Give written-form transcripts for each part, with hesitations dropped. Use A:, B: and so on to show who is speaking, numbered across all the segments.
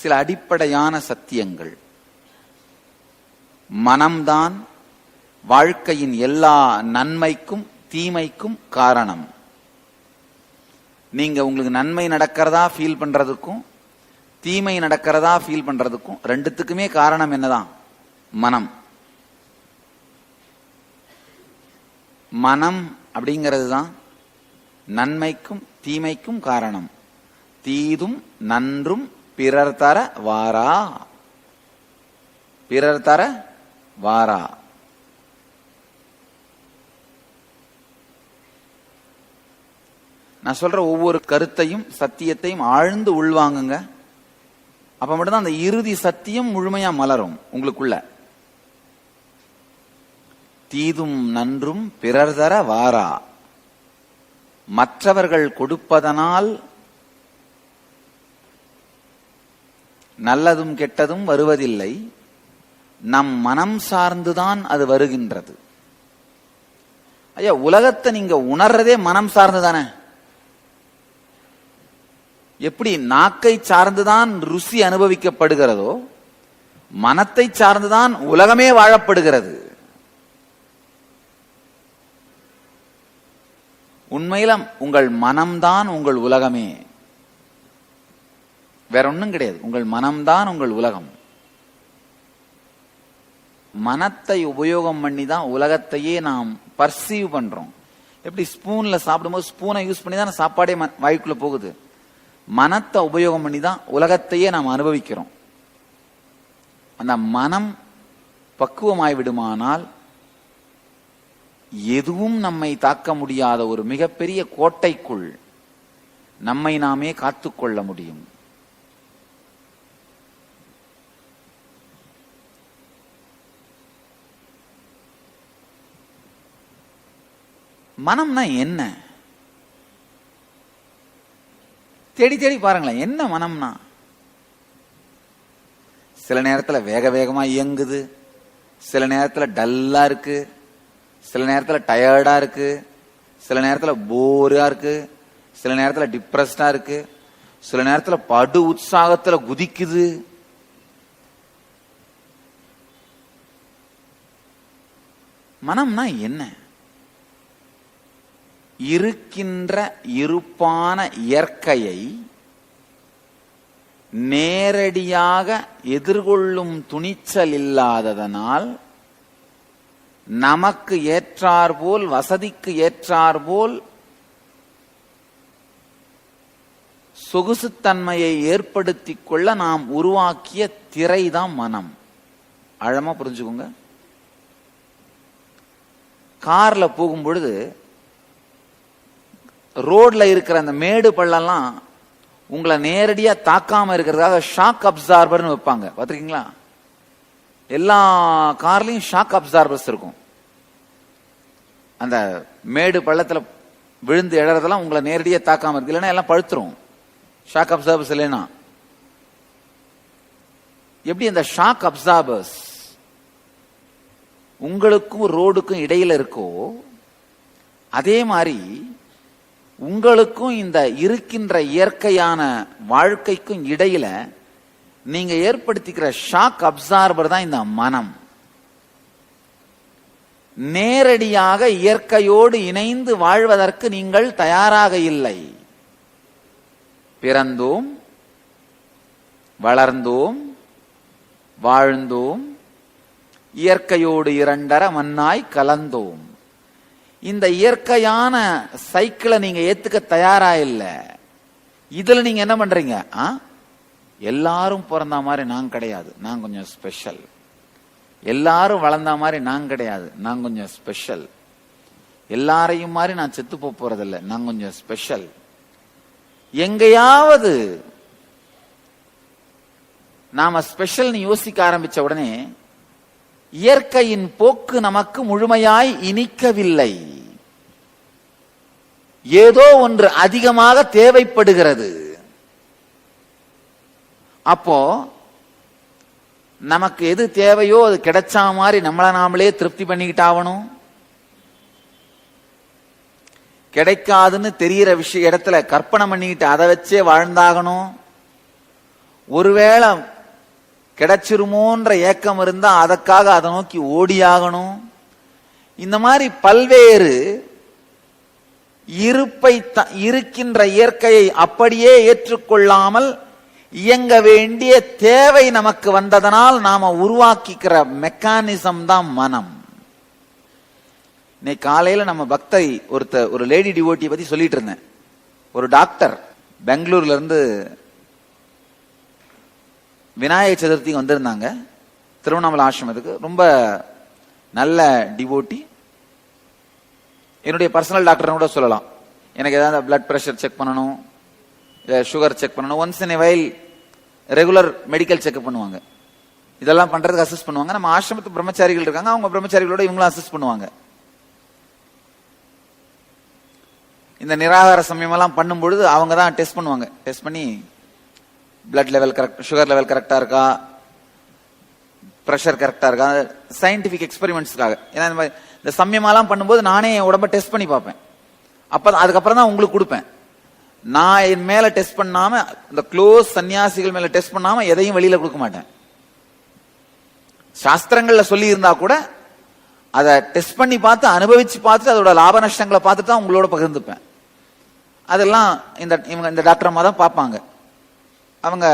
A: சில அடிப்படையான சத்தியங்கள். மனம்தான் வாழ்க்கையின் எல்லா நன்மைக்கும் தீமைக்கும் காரணம். நீங்க உங்களுக்கு நன்மை நடக்கிறதா ஃபீல் பண்றதுக்கும் தீமை நடக்கிறதா ஃபீல் பண்றதுக்கும் ரெண்டுத்துக்குமே காரணம் என்னதான்? மனம். மனம் அப்படிங்கிறது தான் நன்மைக்கும் தீமைக்கும் காரணம். தீதும் நன்றும் பிறர் தர வாரா, பிறர் தர வாரா. நான் சொல்ற ஒவ்வொரு கருத்தையும் சத்தியத்தையும் ஆழ்ந்து உள்வாங்குங்க. அப்ப மட்டும்தான் அந்த இறுதி சத்தியம் முழுமையா மலரும் உங்களுக்குள்ள. தீதும் நன்றும் பிறர் தர வாரா. மற்றவர்கள் கொடுப்பதனால் நல்லதும் கெட்டதும் வருவதில்லை, நம் மனம் சார்ந்துதான் அது வருகின்றது. ஐயா, உலகத்தை நீங்க உணர்றதே மனம் சார்ந்துதானே. எப்படி நாக்கை சார்ந்துதான் ருசி அனுபவிக்கப்படுகிறதோ, மனத்தை சார்ந்துதான் உலகமே வாழப்படுகிறது. உண்மையில உங்கள் மனம்தான் உங்கள் உலகமே, வேற ஒன்றும் கிடையாது. உங்கள் மனம்தான் உங்கள் உலகம். மனத்தை உபயோகம் பண்ணி தான் உலகத்தையே நாம் பர்சீவ் பண்றோம். எப்படி ஸ்பூன்ல சாப்பிடும்போது ஸ்பூனை யூஸ் பண்ணி தான் சாப்பாடே வாய்க்குள்ள போகுது. மனத்தை உபயோகம் பண்ணி தான் உலகத்தையே நாம் அனுபவிக்கிறோம். அந்த மனம் பக்குவமாய்விடுமானால் எதுவும் நம்மை தாக்க முடியாத ஒரு மிகப்பெரிய கோட்டைக்குள் நம்மை நாமே காத்துக்கொள்ள முடியும். மனம்னா என்ன? தேடி தேடி பாருங்களேன், என்ன மனம்னா? சில நேரத்துல வேக வேகமா இயங்குது, சில நேரத்துல டல்லா இருக்கு, சில நேரத்துல டயர்டா இருக்கு, சில நேரத்துல போரா இருக்கு, சில நேரத்துல டிப்ரெஸ்டா இருக்கு, சில நேரத்துல படு உற்சாகத்துல குதிக்குது. மனம்னா என்ன? இருக்கின்ற இருப்பான இயற்கையை நேரடியாக எதிர்கொள்ளும் துணிச்சல் இல்லாததனால் நமக்கு ஏற்றாற்போல், வசதிக்கு ஏற்றாற்போல் சொகுசுத்தன்மையை ஏற்படுத்திக் கொள்ள நாம் உருவாக்கிய திரைதான் மனம். ஆழமா புரிஞ்சுக்கோங்க. கார்ல போகும்பொழுது ரோட்ல இருக்கிற அந்த மேடு பள்ளம்லாம் உங்களை நேரடியா தாக்காம இருக்கிறதுக்காக ஷாக் அப்சார்பர்னு வைப்பாங்க, பாத்திருக்கீங்களா? எல்லா கார்லயும் ஷாக் அப்சார்பர்ஸ் இருக்கும். அந்த மேடு பள்ளத்துல விழுந்து இடறதெல்லாம் உங்களை நேரடியா தாக்காம இருக்கு, இல்லைன்னா எல்லாம் பழுத்துரும். ஷாக் அப்சார்பர்ஸ் இல்லைன்னா எப்படி அந்த ஷாக் அப்சார்பர்ஸ் உங்களுக்கும் ரோடுக்கும் இடையில இருக்கோ, அதே மாதிரி உங்களுக்கும் இந்த இருக்கின்ற இயற்கையான வாழ்க்கைக்கும் இடையில நீங்க ஏற்படுத்திக்கிற ஷாக் அப்சார்பர் தான் இந்த மனம். நேரடியாக இயற்கையோடு இணைந்து வாழ்வதற்கு நீங்கள் தயாராக இல்லை. பிறந்தோம், வளர்ந்தோம், வாழ்ந்தோம், இயற்கையோடு இரண்டர மண்ணாய் கலந்தோம். இந்த இயற்கையான சைக்கிளை நீங்க ஏத்துக்க தயாரா இல்ல. இதுல நீங்க என்ன பண்றீங்க? எல்லாரும் பிறந்த மாதிரி நான் கிடையாது, நான் கொஞ்சம் ஸ்பெஷல். எல்லாரும் வளர்ந்த மாதிரி நான் கிடையாது, நான் கொஞ்சம் ஸ்பெஷல். எல்லாரையும் மாதிரி நான் செத்து போறதில்லை, நான் கொஞ்சம் ஸ்பெஷல். எங்கேயாவது நாம ஸ்பெஷல் யோசிக்க ஆரம்பிச்ச உடனே இயற்கையின் போக்கு நமக்கு முழுமையாய் இனிக்கவில்லை. ஏதோ ஒன்று அதிகமாக தேவைப்படுகிறது. அப்போ நமக்கு எது தேவையோ அது கிடைச்சா மாதிரி நம்மள நாமளே திருப்தி பண்ணிக்கிட்டாகணும். கிடைக்காதுன்னு தெரிகிற இடத்துல கற்பனை பண்ணிக்கிட்டு அதை வச்சே வாழ்ந்தாகணும். ஒருவேளை கிடைச்சிருமோன்ற ஏக்கம் இருந்தா அதற்காக அதை நோக்கி ஓடியாகணும். இந்த மாதிரி பல்வேறு இருக்கின்ற இயற்கையை அப்படியே ஏற்றுக்கொள்ளாமல் இயங்க வேண்டிய தேவை நமக்கு வந்ததனால் நாம உருவாக்கிக்கிற மெக்கானிசம் தான் மனம். இன்னைக்கு காலையில நம்ம பக்தை ஒரு லேடி டிவோட்டி பத்தி சொல்லிட்டு இருந்தேன். ஒரு டாக்டர் பெங்களூர்ல இருந்து விநாயகர் சதுர்த்திக்கு வந்திருந்தாங்க திருவண்ணாமலை ஆசிரமத்துக்கு. ரொம்ப நல்ல டிவோட்டி, என்னுடைய பர்சனல் டாக்டர் கூட சொல்லலாம். எனக்கு ஏதாவது பிளட் பிரஷர் செக் பண்ணணும், சுகர் செக் பண்ணணும், once in a while regular medical checkup பண்ணுவாங்க. இதெல்லாம் பண்றதுக்கு அசிஸ்ட் பண்ணுவாங்க. நம்ம ஆசிரமத்து பிரம்மச்சாரிகள் இருக்காங்க, அவங்க பிரம்மச்சாரிகளோட இவங்களும் அசிஸ்ட் பண்ணுவாங்க. இந்த நிராகார சமயம் எல்லாம் பண்ணும்பொழுது அவங்க தான் டெஸ்ட் பண்ணுவாங்க. டெஸ்ட் பண்ணி blood level correct, sugar level கரெக்டா இருக்கா, பிரஷர் கரெக்டா இருக்கா, சயின்டிபிக் எக்ஸ்பெரிமெண்ட்ஸ்க்காக. ஏன்னா இந்த சமயமெல்லாம் பண்ணும்போது நானே என் உடம்ப டெஸ்ட் பண்ணி பார்ப்பேன். அதுக்கப்புறம் தான் உங்களுக்கு கொடுப்பேன். நான் என் மேல டெஸ்ட் பண்ணாம, இந்த க்ளோஸ் சன்னியாசிகள் மேல டெஸ்ட் பண்ணாம எதையும் வெளியில கொடுக்க மாட்டேன். சாஸ்திரங்கள்ல சொல்லி இருந்தா கூட அதை டெஸ்ட் பண்ணி பார்த்து அனுபவிச்சு பார்த்துட்டு அதோட லாப நஷ்டங்களை பார்த்துட்டு தான் உங்களோட பகிர்ந்துப்பேன். அதெல்லாம் இந்த டாக்டர் அம்மா தான் பார்ப்பாங்க. அவங்க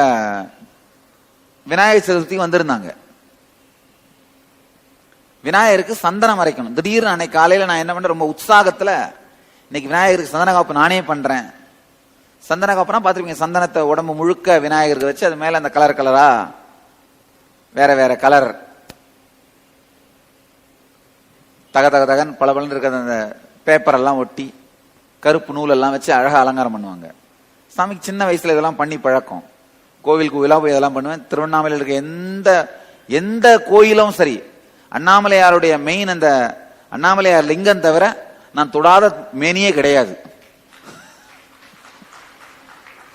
A: விநாயகர் சதுர்த்திக்கு வந்திருந்தாங்க. விநாயகருக்கு சந்தனம் அரைக்கணும். திடீர்னு அன்னைக்கு காலையில நான் என்ன பண்றேன், ரொம்ப உற்சாகத்துல இன்னைக்கு விநாயகருக்கு சந்தன காப்பு நானே பண்றேன். சந்தன காப்புனா பாத்துருப்பீங்க, சந்தனத்தை உடம்பு முழுக்க விநாயகருக்கு வச்சு அது மேல அந்த கலர் கலரா வேற வேற கலர் தக தக தகன் பளபளன்னு இருக்கிற அந்த பேப்பர் எல்லாம் ஒட்டி கருப்பு நூல் எல்லாம் வச்சு அழகா அலங்காரம் பண்ணுவாங்க. சாமிக்கு சின்ன வயசுல இதெல்லாம் பண்ணி பழக்கம். கோவில் கோவிலா போய் இதெல்லாம் பண்ணுவேன். திருவண்ணாமலையில் இருக்க எந்த கோயிலும் சரி, அண்ணாமலையாருடைய மெயின் அந்த அண்ணாமலையார் லிங்கம் தவிர நான் தொடாத மேனியே கிடையாது.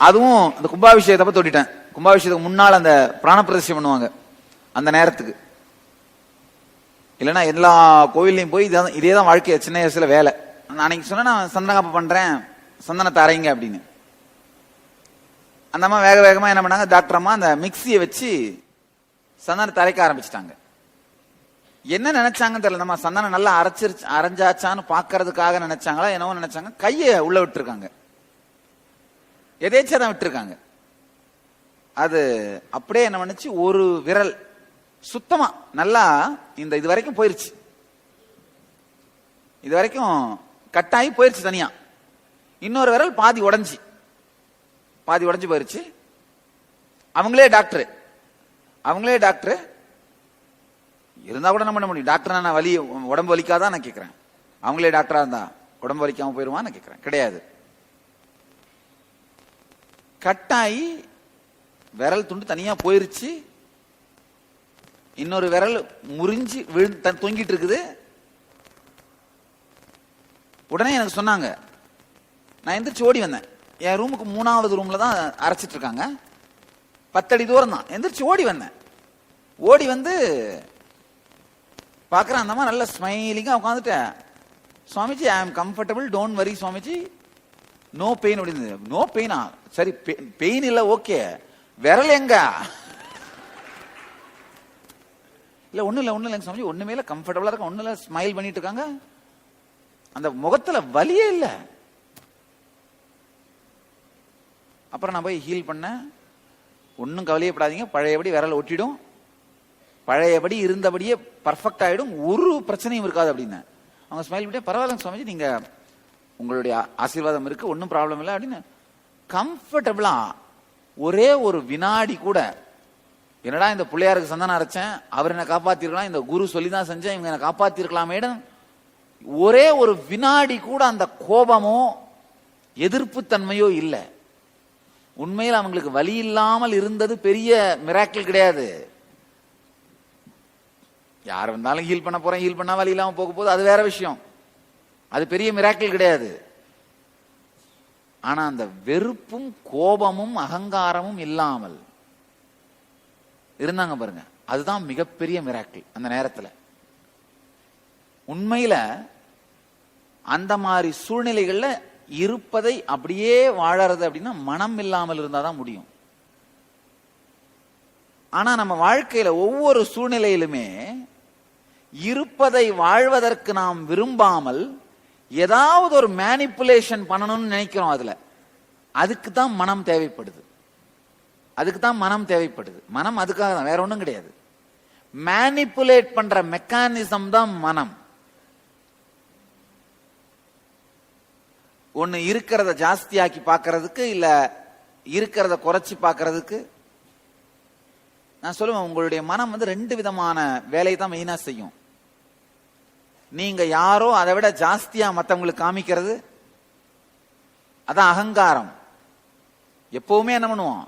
A: அதுவும் அந்த கும்பாபிஷேகத்தை தொட்டிட்டேன். கும்பாபிஷேகத்துக்கு முன்னால் அந்த பிராண பிரதிஷ்டை பண்ணுவாங்க அந்த நேரத்துக்கு. இல்லைன்னா எல்லா கோவிலையும் போய் இதே தான் வாழ்க்கை. சின்ன வயசுல வேலை. நான் அன்னைக்கு சொன்னேன், நான் சந்தன காப்பு பண்றேன், சந்தனத்தை அரைங்க அப்படின்னு. அந்த அம்மா வேக வேகமா என்ன பண்ணாங்க, டாக்டர் அம்மா அந்த மிக்சியை வச்சு சந்தனத்தை அரைக்க ஆரம்பிச்சிட்டாங்க. என்ன நினைச்சாங்கன்னு தெரியல. நம்ம சந்தனம் நல்லா அரைஞ்சாச்சான்னு பாக்குறதுக்காக நினைச்சாங்களா என்னவோ நினைச்சாங்க. கையை உள்ள விட்டுருக்காங்க, எதேச்சா தான் விட்டுருக்காங்க. அது அப்படியே என்ன பண்ணுச்சு, ஒரு விரல் சுத்தமா நல்லா இது வரைக்கும் போயிருச்சு. இது வரைக்கும் கட்டாயி போயிருச்சு தனியா. இன்னொரு விரல் பாதி உடைஞ்சு போயிருச்சு. அவங்களே டாக்டர் இருந்தா கூட என்ன பண்ண முடியும்? டாக்டர் நான் வலி உடம்பு வலிக்காதான் நான் கேட்கிறேன். அவங்களே டாக்டரா இருந்தா உடம்பு வலிக்காம போயிருவான்னு நான் கேட்கிறேன். கிடையாது. கட்டாயி விரல் துண்டு தனியா போயிருச்சு. இன்னொரு விரல் முறிஞ்சு தொங்கிட்டு இருக்குது. உடனே எனக்கு சொன்னாங்க. நான் எந்திரிச்சு ஓடி வந்தேன். என் ரூமுக்கு 3வது ரூம்ல தான் அரைச்சிட்டு இருக்காங்க. 10 அடி தூரம் தான். எந்திரிச்சு ஓடி வந்தேன். ஓடி வந்து பாக்குறேன், அந்த மாதிரி நல்ல ஸ்மைலிங்கா உட்காந்துட்டேன். Swamiji, I am comfortable, don't worry Swamiji, no pain அப்படின்னு. நோ பெயினா? சரி, பெயின் இல்ல, ஓகே. விரல் எங்க? இல்ல ஒண்ணு இல்ல சுவாமிஜி, ஒண்ணுமே இல்ல, கம்ஃபர்டபிளா இருக்க, ஒண்ணு இல்ல, ஸ்மைல் பண்ணிட்டு இருக்காங்க. அந்த முகத்துல வலியே இல்ல. அப்புறம் நான் போய் ஹீல் பண்ணேன். ஒன்னும் கவலையப்படாதீங்க, பழையபடி விரல் ஒட்டிடும், பழையபடி இருந்தபடியே பர்ஃபெக்ட் ஆயிடும், ஒரு பிரச்சனையும் இருக்காது அப்படின்னு. அவங்க ஸ்மைல் பண்ணிட்டு, பரவாயில்ல சுவாமிஜி, நீங்க உங்களுடைய ஆசீர்வாதம் இருக்கு, ஒன்னும் ப்ராப்ளம் இல்லை அப்படின்னு கம்ஃபர்டபிளா. ஒரே ஒரு வினாடி கூட, என்னடா இந்த பிள்ளையாருக்கு சந்தனம் அரைச்சேன், அவர் என்ன காப்பாத்திருக்கலாம், இந்த குரு சொல்லிதான் செஞ்சேன், இவங்க என்ன காப்பாத்திருக்கலாமே, ஒரே ஒரு வினாடி கூட அந்த கோபமோ எதிர்ப்பு தன்மையோ இல்லை. உண்மையில் அவங்களுக்கு வலி இல்லாமல் இருந்தது பெரிய மிராக்கிள் கிடையாது. யார் வந்தாலும் ஹீல் பண்ண போறேன், ஹீல் பண்ணா வலி இல்லாம போக போகுது, அது வேற விஷயம். அது பெரிய மிராக்கிள் கிடையாது. ஆனா அந்த வெறுப்பும் கோபமும் அகங்காரமும் இல்லாமல் இருந்தாங்க பாருங்க, அதுதான் மிகப்பெரிய மிராக்கிள் அந்த நேரத்துல. உண்மையில அந்த மாதிரி சூழ்நிலைகள்ல இருப்பதை அப்படியே வாழறது அப்படின்னா மனம் இல்லாமல் இருந்தாதான் முடியும். ஆனா நம்ம வாழ்க்கையில ஒவ்வொரு சூழ்நிலையிலுமே இருப்பதை வாழ்வதற்கு நாம் விரும்பாமல் ஏதாவது ஒரு மேனிப்புலேஷன் பண்ணணும்னு நினைக்கிறோம். அதுக்கு தான் மனம் தேவைப்படுது. மனம் அதுக்காக தான், வேற ஒண்ணும் கிடையாது. மேனிப்புலேட் பண்ற மெக்கானிசம் தான் மனம். ஒன்னு இருக்கிறத ஜாஸ்தியாக்கி பார்க்கறதுக்கு, இல்ல இருக்கிறத குறைச்சி பார்க்கறதுக்கு. நான் சொல்லுவேன், உங்களுடைய மனம் ரெண்டு விதமான வேலையை தான் மெயினா செய்யும். நீங்க யாரோ அதை விட ஜாஸ்தியா மத்தவங்களுக்கு காமிக்கிறது, அதான் அகங்காரம். எப்பவுமே என்ன பண்ணுவோம்,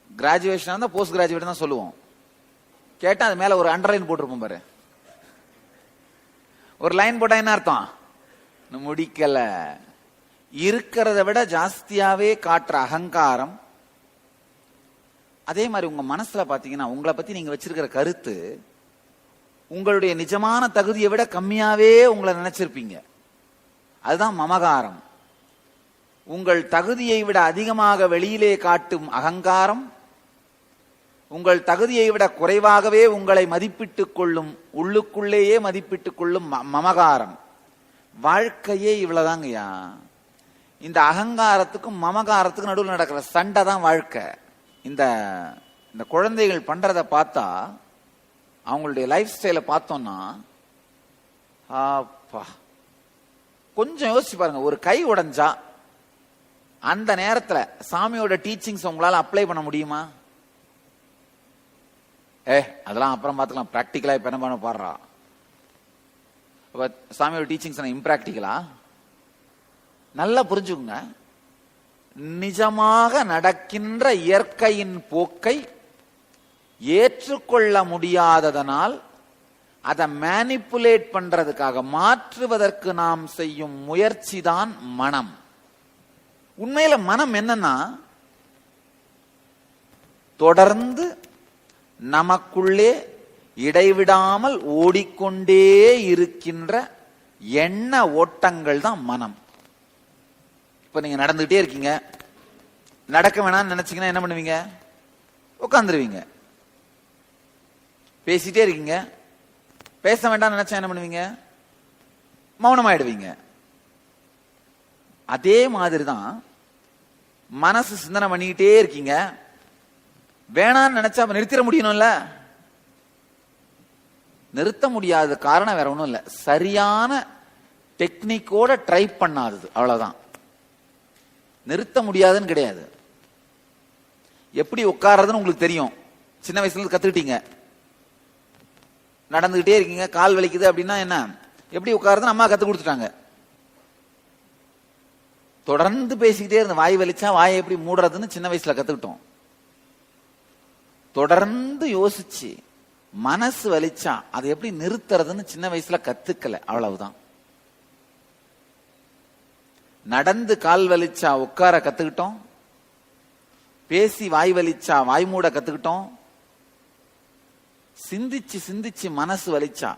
A: கிராஜுவேஷன் இருந்தா போஸ்ட் கிராஜுவேட் தான் சொல்லுவோம். கேட்டா அது மேல ஒரு அண்டர்லைன் போட்டிருப்போம் பாரு. ஒரு லைன் போட்டா என்ன அர்த்தம், முடிக்கல. இருக்கிறத விட ஜாஸ்தியாவே காட்டுற அகங்காரம். அதே மாதிரி உங்க மனசுல பாத்தீங்கன்னா, உங்களை பத்தி நீங்க வச்சிருக்கிற கருத்து உங்களுடைய நிஜமான தகுதியை விட கம்மியாவே உங்களை நினைச்சிருப்பீங்க. அதுதான் மமகாரம். உங்கள் தகுதியை விட அதிகமாக வெளியிலே காட்டும் அகங்காரம், உங்கள் தகுதியை விட குறைவாகவே உங்களை மதிப்பிட்டுக் கொள்ளும், உள்ளுக்குள்ளேயே மதிப்பிட்டுக் கொள்ளும் மமகாரம். வாழ்க்கையே இவ்வளவுதாங்கய்யா. இந்த அகங்காரத்துக்கும் மமகாரத்துக்கும் நடுவில் நடக்கிற சண்டை தான் வாழ்க்கை. இந்த குழந்தைகள் பண்றத பார்த்தா, அவங்களுடைய லைஃப் ஸ்டைல பார்த்தோம்னா, கொஞ்சம் யோசிச்சு பாருங்க. ஒரு கை உடைஞ்சா அந்த நேரத்துல சாமியோட டீச்சிங்ஸ் உங்களால அப்ளை பண்ண முடியுமா? அதெல்லாம் அப்புறம் பார்த்துக்கலாம், பிராக்டிகலா இப்ப என்ன பண்ண பாடுறா. சாமியோட டீச்சிங்ஸ் இம்ப்ராக்டிகலா? நல்லா புரிஞ்சுக்குங்க. நிஜமாக நடக்கின்ற இயற்கையின் போக்கை ஏற்றுக்கொள்ள முடியாததனால் அதை மேனிப்புலேட் பண்றதுக்காக, மாற்றுவதற்கு நாம் செய்யும் முயற்சி தான் மனம். உண்மையில மனம் என்னன்னா, தொடர்ந்து நமக்குள்ளே இடைவிடாமல் ஓடிக்கொண்டே இருக்கின்ற எண்ண ஓட்டங்கள் தான் மனம். இப்ப நீங்க நடந்துகிட்டே இருக்கீங்க, நடக்க வேணாம்னு நினைச்சீங்கன்னா என்ன பண்ணுவீங்க? உட்காந்துருவீங்க. பேசிட்டே இருக்கீங்க, பேச வேண்டாம் நினைச்சா என்ன பண்ணுவீங்க? மௌனமாயிடுவீங்க. அதே மாதிரிதான் மனசு சிந்தனை பண்ணிக்கிட்டே இருக்கீங்க, வேணான்னு நினைச்சா நிறுத்திட முடியணும்ல. நிறுத்த முடியாத காரணம் வேற ஒண்ணும் இல்ல, சரியான டெக்னிக்கோட ட்ரை பண்ணாதது, அவ்வளவுதான். நிறுத்த முடியாதுன்னு கிடையாது. எப்படி உட்கார்றதுன்னு உங்களுக்கு தெரியும், சின்ன வயசுல இருந்து கத்துக்கிட்டீங்க. நடந்துகிட்டே இருக்கீங்க, கால் வலிக்குது அப்படின்னா என்ன, எப்படி உட்கார்றதுன்னு அம்மா கத்து கொடுத்துட்டாங்க. தொடர்ந்து பேசிக்கிட்டே இருந்த, வாய் வலிச்சா வாயை எப்படி மூடுறதுன்னு சின்ன வயசுல கத்துக்கிட்டோம். தொடர்ந்து யோசிச்சு மனசு வலிச்சா அதை எப்படி நிறுத்துறதுன்னு சின்ன வயசுல கத்துக்கல, அவ்வளவுதான். நடந்து கால் வலிச்சா உட்கார கத்துக்கிட்டோம், பேசி வாய் வலிச்சா வாய் மூட கத்துக்கிட்டோம், சிந்திச்சு சிந்திச்சு மனசு வலிச்சா.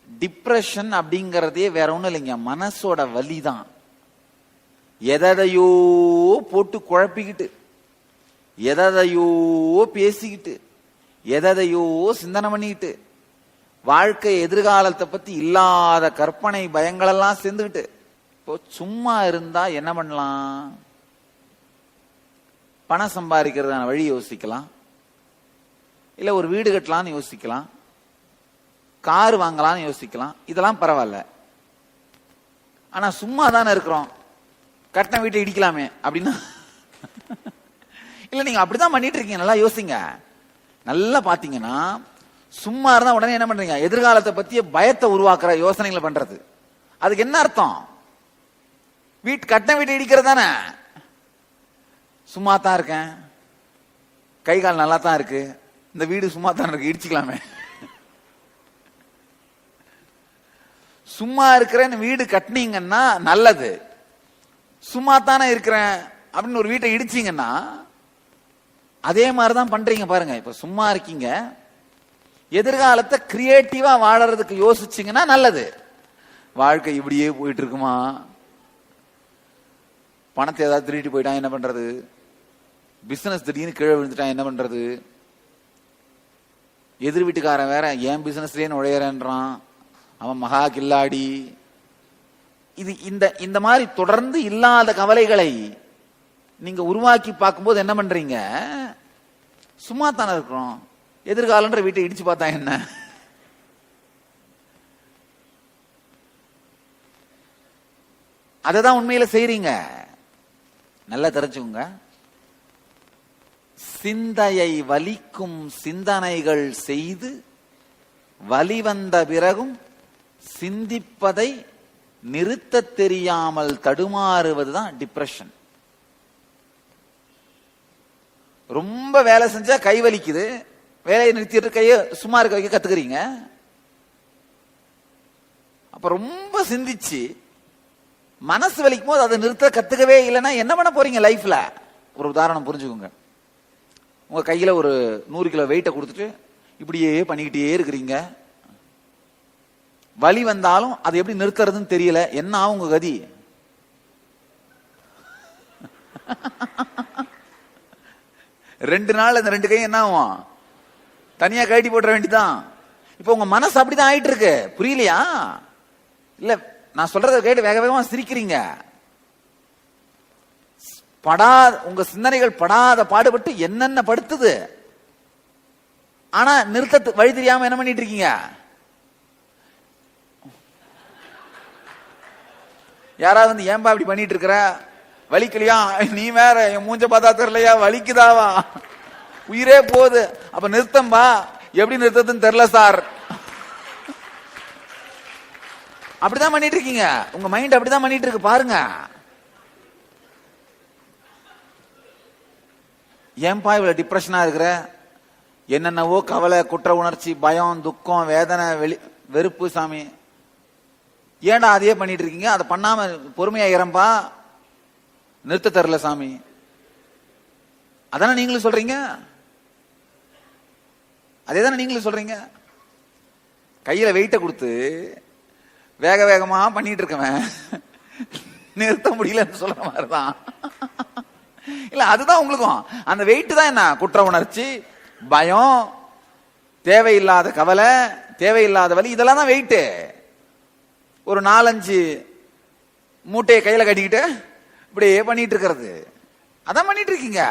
A: டிப்ரெஷன் அப்படிங்கறதே வேற ஒண்ணும் இல்லைங்க, மனசோட வலிதான். எதையோ போட்டு குழப்பிக்கிட்டு, எதையோ பேசிக்கிட்டு, எதையோ சிந்தனை பண்ணிக்கிட்டு, வாழ்க்கை எதிர்காலத்தை பத்தி இல்லாத கற்பனை பயங்களெல்லாம் சேர்ந்துக்கிட்டு, இப்போ சும்மா இருந்தா என்ன பண்ணலாம்? பணம் சம்பாதிக்கிறதான வழி யோசிக்கலாம், இல்ல ஒரு வீடு கட்டலாம்னு யோசிக்கலாம், கார் வாங்கலாம்னு யோசிக்கலாம். இதெல்லாம் பரவாயில்ல. ஆனா சும்மா தானே இருக்கிறோம், கட்டின வீட்டை இடிக்கலாமே அப்படின்னா இல்ல, நீங்க அப்படிதான் பண்ணிட்டு இருக்கீங்க. நல்லா யோசிங்க. நல்லா பாத்தீங்கன்னா, சும்மா இருந்தா உடனே என்ன பண்றீங்க? எதிர்காலத்தை பத்திய பயத்தை உருவாக்குற யோசனைகளை பண்றது. அதுக்கு என்ன அர்த்தம்? கட்டின வீட்டை இடிக்கிறது தானே. சும்மா தான் இருக்கேன், கை கால் நல்லா தான் இருக்கு, இந்த வீடு சும்மா தான் இருக்கு, இடிச்சுக்கலாமே. சும்மா இருக்கிறேன்னு வீடு கட்டினீங்கன்னா நல்லது. சும்மா தானே இருக்கிறேன் அப்படின்னு ஒரு வீட்டை இடிச்சீங்கன்னா அதே மாதிரிதான் பண்றீங்க பாருங்க. இப்ப சும்மா இருக்கீங்க, எதிர்காலத்தை கிரியேட்டிவா வாழறதுக்கு யோசிச்சீங்கன்னா நல்லது. வாழ்க்கை இப்படியே போயிட்டு இருக்குமா? பணத்தை ஏதாவது திருடிட்டு போயிட்டா என்ன பண்றது? பிசினஸ் திடீர்னு கீழே விழுந்துட்டா என்ன பண்றது? எதிர் வீட்டுக்காரன் வேற என் பிசினஸ்லயே நுழையறன்றான், அவன் மகா கில்லாடி. இது இந்த மாதிரி தொடர்ந்து இல்லாத கவலைகளை நீங்க உருவாக்கி பார்க்கும்போது என்ன பண்றீங்க? சும்மா தானே இருக்கிறோம், எதிர்காலன்ற வீட்டை இடிச்சு பார்த்தா என்ன? அததான் உண்மையில செய்றீங்க. நல்லா தெரிஞ்சுக்கோங்க. சிந்தையை வலிக்கும் சிந்தனைகள் செய்து வலிவந்த பிறகும் சிந்திப்பதை நிறுத்த தெரியாமல் தடுமாறுவதுதான் டிப்ரெஷன். ரொம்ப வேலை செஞ்சா கை வலிக்குது, வேலையை நிறுத்திட்டு கைய சும்மா இருக்க வைக்க கத்துக்கிறீங்க. அப்ப ரொம்ப சிந்திச்சு மனசு வலிக்கும் போது அதை நிறுத்த கத்துக்கவே இல்லைன்னா என்ன பண்ண போறீங்க லைஃப்ல? ஒரு உதாரணம் புரிஞ்சுக்கோங்க. உங்க கையில ஒரு 100 கிலோ வெயிட்டை கொடுத்துட்டு இப்படியே பண்ணிக்கிட்டே இருக்கிறீங்க. வலி வந்தாலும் அது எப்படி நிறுத்துறதுன்னு தெரியல. என்ன ஆகும் உங்க கதி? ரெண்டு நாள் அந்த 2 கையும் என்ன ஆகும்? தனியா கழட்டி போட்டுற வேண்டிதான். இப்ப உங்க மனசு அப்படிதான் ஆயிட்டு இருக்கு. புரியலையா? இல்ல நான் சொல்றத கேட்டு வேக வேகமா சிரிக்கிறீங்க. உங்க சிந்தனைகள் படாத பாடுபட்டு என்னென்ன படுத்துது. ஆனா நிறுத்த வழி தெரியாம என்ன பண்ணிட்டு இருக்கீங்க? யாராவது வந்து ஏன்பா இப்படி பண்ணிட்டு இருக்கிற, வலிக்கலையா? நீ வேற என் மூஞ்ச பார்த்தா தெரியலையா, வலிக்குதாவா, உயிரே போகுது. அப்ப நிறுத்தம்பா. எப்படி நிறுத்ததுன்னு தெரியல சார். அப்படிதான் பண்ணிட்டு இருக்கீங்க. உங்க மைண்ட் அப்படிதான் பண்ணிட்டு இருக்கு. பாருங்க, ஏன்பா இவ்வளவு டிப்ரெஷனா இருக்கிற, என்னென்னவோ கவலை, குற்ற உணர்ச்சி, பயம், துக்கம், வேதனை, வெறுப்பு. சாமி ஏன்டா அதையே பண்ணிட்டு இருக்கீங்க? அதை பண்ணாம பொறுமையா இறம்பா. நிறுத்த தரல சாமி. அதானே நீங்களும் சொல்றீங்க. அதே தானே நீங்களும் சொல்றீங்க. கையில வெயிட்ட கொடுத்து வேக வேகமா பண்ணிட்டு இருக்கவன் நிறுத்த முடியலன்னு சொல்ற மாதிரிதான். இல்ல அதுதான் உங்களுக்கும். அந்த வெயிட் தான் என்ன? குற்ற உணர்ச்சி, பயம், தேவையில்லாத கவலை, தேவையில்லாத வலி, இதெல்லாம் தான் வெயிட். ஒரு 4-5 மூட்டையை கையில கட்டிக்கிட்டு இப்படியே பண்ணிட்டு இருக்கிறது. அதான் பண்ணிட்டு இருக்கீங்க.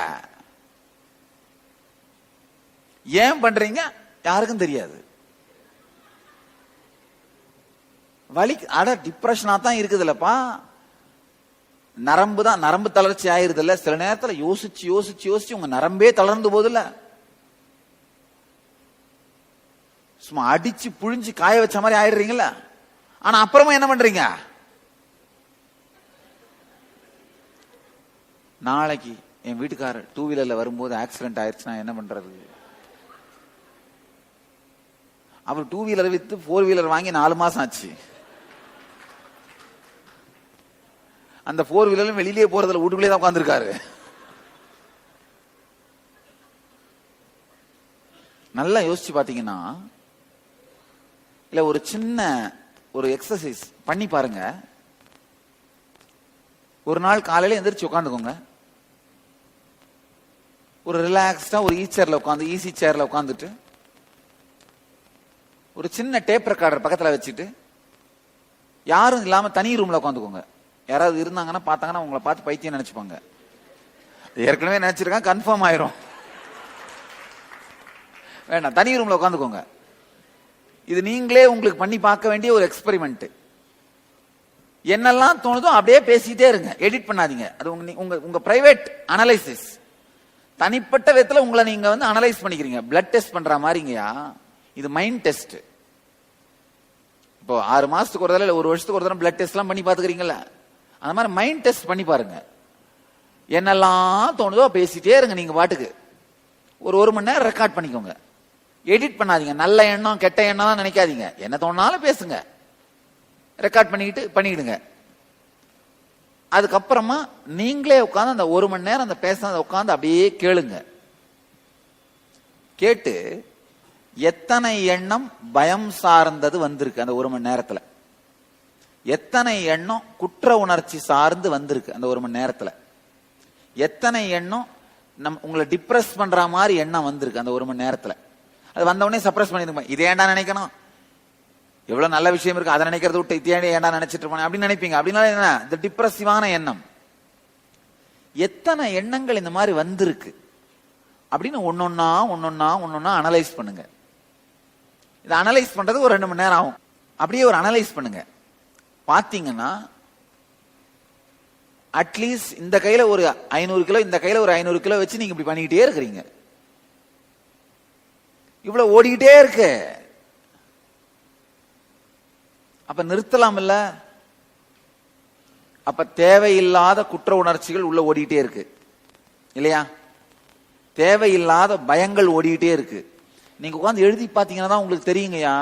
A: ஏன் பண்றீங்க யாருக்கும் தெரியாது. வலி அட டிப்ரெஷனா தான் இருக்குதுல்லப்பா. நரம்பு தான், நரம்பு தளர்ச்சி ஆயிருது இல்ல. சில நேரத்துல யோசிச்சு யோசிச்சு யோசிச்சு உங்க நரம்பே தளர்ந்து போதில்ல. சும்மா அடிச்சு புழிஞ்சு காய வச்ச மாதிரி ஆயிடுறீங்கல்ல. ஆனா அப்புறமா என்ன பண்றீங்க? நாளைக்கு என் வீட்டுக்காரர் 2 வீலர்ல வரும்போது ஆக்சிடென்ட் ஆயிடுச்சுன்னா என்ன பண்றது? அவர் 2 வீலர் வித்து 4 வீலர் வாங்கி 4 மாசம் ஆச்சு. அந்த 4 வீலரும் வெளியிலேயே போறதுல வீட்டுக்குள்ளே தான் உட்கார்ந்துருக்காரு. நல்லா யோசிச்சு பாத்தீங்கன்னா, இல்ல ஒரு சின்ன ஒரு எக்ஸசைஸ் பண்ணி பாருங்க. ஒரு நாள் காலையில எந்திரிச்சு உட்காந்துக்கோங்க. ஒரு ரிலாக்ஸ்டா ஒரு ஈஸி சேர்ல உட்காந்துட்டு ஒரு சின்ன டேப் ரெக்கார்டர் பக்கத்துல வச்சுட்டு யாரும் இல்லாம தனி ரூம்ல உட்காந்துக்கோங்க. யாராவது இருந்தாங்கன்னா பார்த்தாங்கன்னா உங்களை பார்த்து பைத்தியம் நினைச்சுப்பாங்க. ஏற்கனவே நினைச்சிருக்காங்க, கன்ஃபார்ம் ஆயிரும். வேண்டாம், தனி ரூம்ல உட்காந்துக்கோங்க. இது நீங்களே உங்களுக்கு பண்ணி பார்க்க வேண்டிய ஒரு எக்ஸ்பெரிமெண்ட். என்னெல்லாம் தோணுதோ அப்படியே பேசிட்டே இருங்க, எடிட் பண்ணாதீங்க. அது உங்க பிரைவேட் அனலைசிஸ். தனிப்பட்ட விதத்துல உங்களை நீங்க வந்து அனலைஸ் பண்ணிக்கிறீங்க. பிளட் டெஸ்ட் பண்ற மாதிரிங்கயா. இது மைண்ட் டெஸ்ட். இப்போ 6 மாசத்துக்கு ஒரு தடவை, 1 வருஷத்துக்கு ஒரு தடவை பிளட் டெஸ்ட் எல்லாம் பண்ணி பாத்துக்கிறீங்கல்ல, அந்த மாதிரி மைண்ட் டெஸ்ட் பண்ணி பாருங்க. என்னெல்லாம் தோணுதோ பேசிட்டே இருங்க நீங்க பாட்டுக்கு. ஒரு 1 மணி நேரம் ரெக்கார்ட் பண்ணிக்கோங்க. எடிட் பண்ணாதீங்க. நல்ல எண்ணம் கெட்ட எண்ணம் தான் நினைக்காதீங்க. என்ன தோணாலும் பேசுங்க. ரெக்கார்ட் பண்ணிடுங்க. அதுக்கப்புறமா நீங்களே உட்காந்து அந்த 1 மணி நேரம் அந்த பேசுறத உட்காந்து அப்படியே கேளுங்க. கேட்டு எத்தனை எண்ணம் பயம் சார்ந்தது வந்திருக்கு அந்த 1 மணி நேரத்துல, எத்தனை எண்ணம் குற்ற உணர்ச்சி சார்ந்து வந்திருக்கு அந்த 1 மணி நேரத்துல, எத்தனை எண்ணம் உங்களை டிப்ரெஸ் பண்ற மாதிரி எண்ணம் வந்திருக்கு அந்த 1 மணி நேரத்துல. அது வந்தவொடனே சப்ரஸ் பண்ணிருப்பேன். இதே ஏன்டா நினைக்கணும், எவ்வளவு நல்ல விஷயம் இருக்கு அதை நினைக்கிறத விட்டு இதே ஏன்டா நினைச்சிட்டு இருப்பானே அப்படின்னு நினைப்பீங்க. அப்படின்னா என்ன, இந்த டிப்ரெசிவான எண்ணம். எத்தனை எண்ணங்கள் இந்த மாதிரி வந்திருக்கு அப்படின்னு ஒன்னொன்னா அனலைஸ் பண்ணுங்க. இதை அனலைஸ் பண்றது ஒரு 2 மணி நேரம் ஆகும். அப்படியே ஒரு அனலைஸ் பண்ணுங்க. பாத்தீங்கன்னா அட்லீஸ்ட் இந்த கையில ஒரு 500 கிலோ, இந்த கையில ஒரு 500 கிலோ வச்சு நீங்க இப்படி பண்ணிக்கிட்டே இருக்கிறீங்க. இவ்வளவு ஓடிக்கிட்டே இருக்கு. அப்ப நிறுத்தலாம் இல்ல? அப்ப தேவையில்லாத குற்ற உணர்ச்சிகள் உள்ள ஓடிக்கிட்டே இருக்கு இல்லையா? தேவையில்லாத பயங்கள் ஓடிக்கிட்டே இருக்கு. நீங்க உட்கார்ந்து எழுதி பாத்தீங்கன்னா தான் உங்களுக்கு தெரியுங்கயா,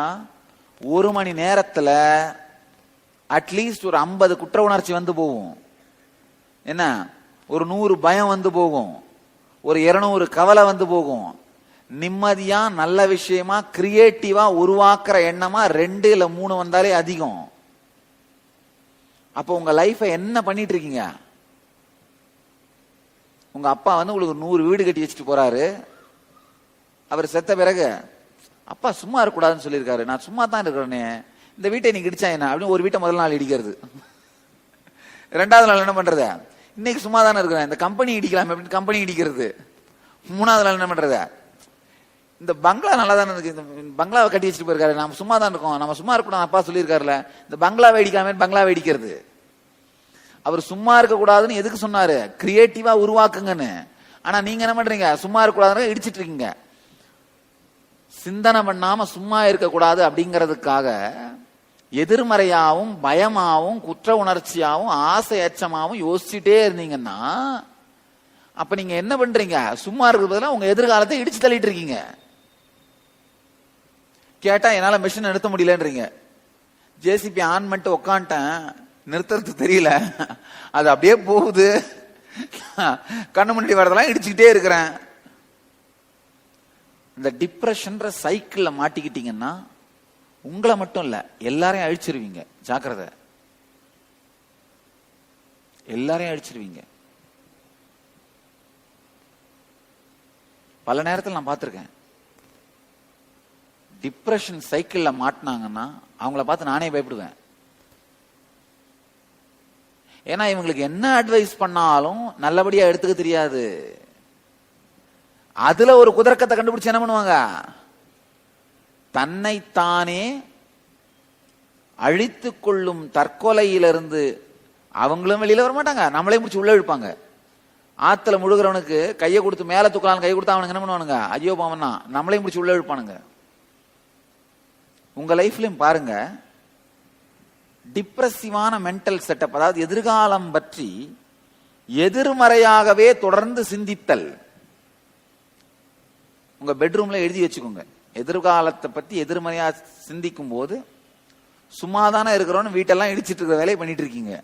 A: 1 மணி நேரத்துல அட்லீஸ்ட் ஒரு 50 குற்ற உணர்ச்சி வந்து போகும். என்ன, ஒரு 100 பயம் வந்து போகும், ஒரு 200 கவலை வந்து போகும். நிம்மதியா நல்ல விஷயமா கிரியேட்டிவா உருவாக்குற எண்ணமா 2 இல்ல 3 வந்தாலே அதிகம். அப்ப உங்க லைஃப என்ன பண்ணிட்டு இருக்கீங்க? உங்க அப்பா வந்து உங்களுக்கு 100 வீடு கட்டி வச்சுட்டு போறாரு. அவர் செத்த பிறகு அப்பா சும்மா இருக்கக்கூடாதுன்னு சொல்லியிருக்காரு, நான் சும்மா தான் இருக்கிறேனே, இந்த வீட்டை நீங்க இடிச்சா என்ன அப்படின்னு ஒரு வீட்டை முதல் நாள் இடிக்கிறது. 2வது நாள் என்ன பண்றது, இன்னைக்கு சும்மா தானே இருக்கிறேன், இந்த கம்பெனி இடிக்கலாம் அப்படின்னு கம்பெனி இடிக்கிறது. 3வது நாள் என்ன பண்றது, இந்த பங்களா நல்லா தானே இருக்கு, இந்த பங்களாவை கட்டி வச்சுட்டு போயிருக்காரு, நம்ம சும்மா தான் இருக்கோம், நம்ம சும்மா இருக்கணும் அப்பா சொல்லியிருக்காருல, இந்த பங்களாவை இடிக்காம பங்களாவை இடிக்கிறது. அவர் சும்மா இருக்க கூடாதுன்னு எதுக்கு சொன்னாரு, கிரியேட்டிவா உருவாக்குங்கன்னு. ஆனா நீங்க என்ன பண்றீங்க, சும்மா இருக்க கூடாதுன்னு இடிச்சிட்டு இருக்கீங்க. சிந்தனை பண்ணாம சும்மா இருக்கக்கூடாது அப்படிங்கிறதுக்காக எதிர்மறையாவும் பயமாவும் குற்ற உணர்ச்சியாவும் ஆசை அச்சமாவும் யோசிச்சுட்டே இருந்தீங்கன்னா அப்ப நீங்க என்ன பண்றீங்க, சும்மா இருக்கிறது பதிலா உங்க எதிர்காலத்தை இடிச்சு தள்ளிட்டு இருக்கீங்க. கேட்டா என்னால மிஷின் நிறுத்த முடியலன்றீங்க. ஜேசிபி ஆன் பண்ணிட்டு உக்காண்டேன், நிறுத்துறது தெரியல, அது அப்படியே போகுது, கண்ணு முன்னாடி வரதெல்லாம் இடிச்சுக்கிட்டே இருக்கிறேன். இந்த டிப்ரெஷன் சைக்கிள்ல மாட்டிக்கிட்டீங்கன்னா உங்களை மட்டும் இல்ல எல்லாரையும் அழிச்சிருவீங்க. ஜாக்கிரதை, எல்லாரையும் அழிச்சிருவீங்க. பல நேரத்தில் நான் பார்த்திருக்கேன், டிப்ரெஷன் சைக்கிள்ல மாட்டினாங்கன்னா அவங்கள பார்த்து நானே பயப்படுவேன். ஏன்னா இவங்களுக்கு என்ன அட்வைஸ் பண்ணாலும் நல்லபடியா எடுத்துக்க தெரியாது. அதுல ஒரு குதர்க்கத்தை கண்டுபிடிச்சு என்ன பண்ணுவாங்க, தன்னைத்தானே அழித்துக் கொள்ளும் தற்கொலையிலிருந்து அவங்களும் வெளியில வர மாட்டாங்க, நம்மளே முடிச்சு உள்ள இழுப்பாங்க. ஆத்துல முழுகிறவனுக்கு கையை கொடுத்து மேல தூக்கலாம், கை கொடுத்தா அவனுக்கு என்ன பண்ணுவானுங்க, ஐயோ பாவனா, நம்மளே முடிச்சு உள்ள இழுப்பானுங்க. உங்க லைஃப்லயும் பாருங்க, டிப்ரெசிவான மென்டல் செட்டப், அதாவது எதிர்காலம் பற்றி எதிர்மறையாகவே தொடர்ந்து சிந்தித்தல். உங்க பெட்ரூம்ல எழுதி வச்சுக்கோங்க, எதிர்காலத்தை பத்தி எதிர்மறையா சிந்திக்கும் போது சும்மாதானே இருக்கிறோன்னு வீட்டெல்லாம் இடிச்சிட்டு இருக்கிற வேலையை பண்ணிட்டு இருக்கீங்க.